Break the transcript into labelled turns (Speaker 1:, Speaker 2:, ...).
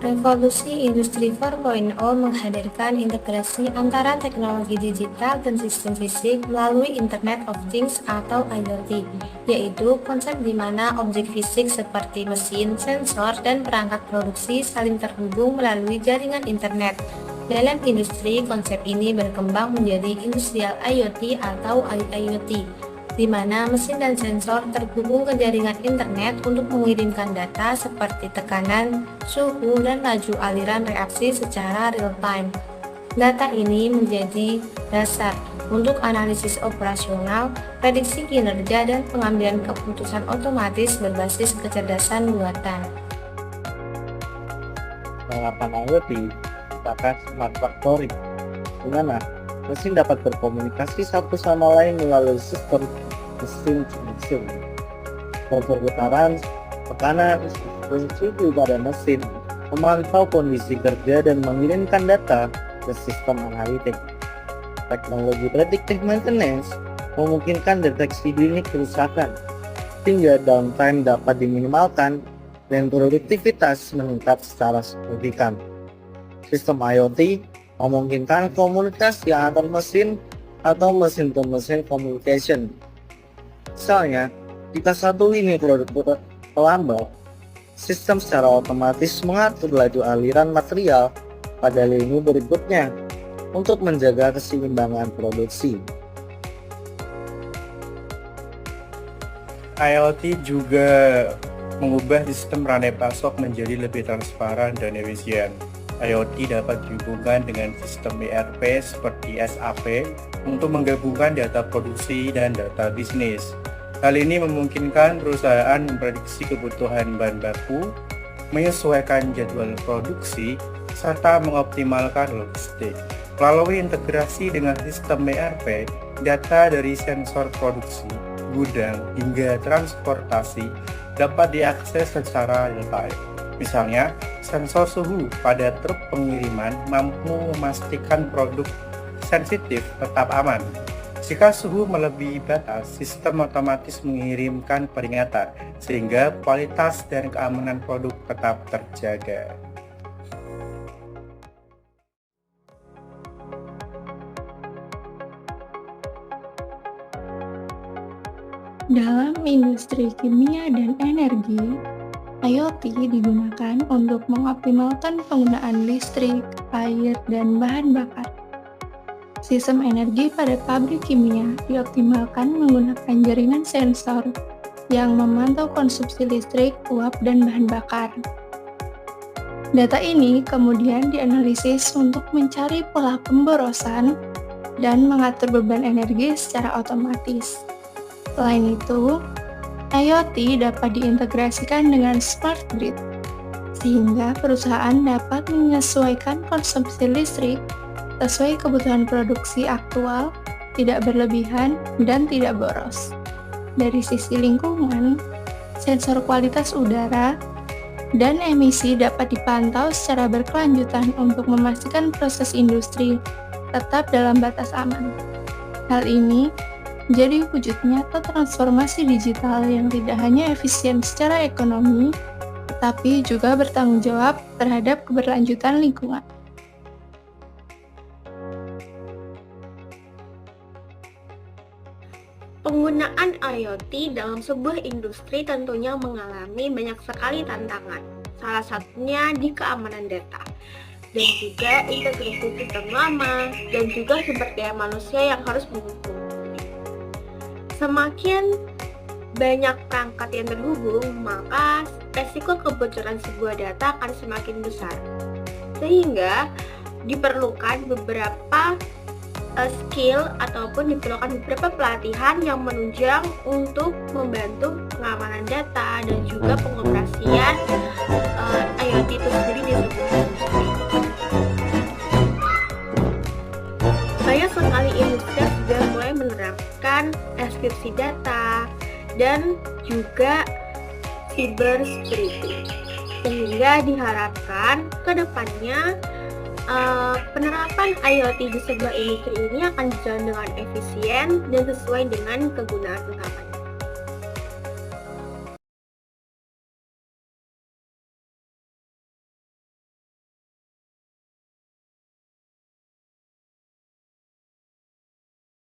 Speaker 1: Revolusi Industri 4.0 menghadirkan integrasi antara teknologi digital dan sistem fisik melalui Internet of Things atau IoT, yaitu konsep di mana objek fisik seperti mesin, sensor, dan perangkat produksi saling terhubung melalui jaringan internet. Dalam industri, konsep ini berkembang menjadi Industrial IoT atau IIoT, di mana mesin dan sensor terhubung ke jaringan internet untuk mengirimkan data seperti tekanan, suhu, dan laju aliran reaksi secara real-time. Data ini menjadi dasar untuk analisis operasional, prediksi kinerja, dan pengambilan keputusan otomatis berbasis kecerdasan buatan.
Speaker 2: Penerapan IoT merupakan smart factory, di mana mesin dapat berkomunikasi satu sama lain melalui sistem mesin to mesin. Perputaran tekanan dan suhu pada mesin, memantau kondisi kerja dan mengirimkan data ke sistem analitik. Teknologi predictive maintenance memungkinkan deteksi dini kerusakan, sehingga downtime dapat diminimalkan dan produktivitas meningkat secara signifikan. Sistem IoT memungkinkan komunikasi antar mesin atau mesin-to-mesin communication. Misalnya, jika satu lini produk terlambat, sistem secara otomatis mengatur laju aliran material pada lini berikutnya untuk menjaga keseimbangan produksi.
Speaker 3: IoT juga mengubah sistem rantai pasok menjadi lebih transparan dan efisien. IoT dapat dihubungkan dengan sistem ERP seperti SAP untuk menggabungkan data produksi dan data bisnis. Hal ini memungkinkan perusahaan memprediksi kebutuhan bahan baku, menyesuaikan jadwal produksi, serta mengoptimalkan logistik. Melalui integrasi dengan sistem ERP, data dari sensor produksi, gudang, hingga transportasi dapat diakses secara real-time. Misalnya, sensor suhu pada truk pengiriman mampu memastikan produk sensitif tetap aman. Jika suhu melebihi batas, sistem otomatis mengirimkan peringatan sehingga kualitas dan keamanan produk tetap terjaga.
Speaker 4: Dalam industri kimia dan energi, IoT digunakan untuk mengoptimalkan penggunaan listrik, air, dan bahan bakar. Sistem energi pada pabrik kimia dioptimalkan menggunakan jaringan sensor yang memantau konsumsi listrik, uap, dan bahan bakar. Data ini kemudian dianalisis untuk mencari pola pemborosan dan mengatur beban energi secara otomatis. Selain itu, IoT dapat diintegrasikan dengan smart grid, sehingga perusahaan dapat menyesuaikan konsumsi listrik sesuai kebutuhan produksi aktual, tidak berlebihan, dan tidak boros. Dari sisi lingkungan, sensor kualitas udara dan emisi dapat dipantau secara berkelanjutan untuk memastikan proses industri tetap dalam batas aman. Hal ini menjadi wujud nyata transformasi digital yang tidak hanya efisien secara ekonomi, tetapi juga bertanggung jawab terhadap keberlanjutan lingkungan.
Speaker 5: Penggunaan IoT dalam sebuah industri tentunya mengalami banyak sekali tantangan, salah satunya di keamanan data, dan juga integrasi sistem lama, dan juga sumber daya manusia yang harus mendukung. Semakin banyak perangkat yang terhubung, maka resiko kebocoran sebuah data akan semakin besar. Sehingga diperlukan beberapa skill ataupun diperlukan beberapa pelatihan yang menunjang untuk membantu pengamanan data dan juga pengoperasian IoT itu sendiri di sebuah industri. Banyak sekali industri sudah mulai menerapkan enkripsi data dan juga cyber security, sehingga diharapkan ke depannya penerapan IoT di sebuah industri ini akan berjalan dengan efisien dan sesuai dengan kegunaan utamanya.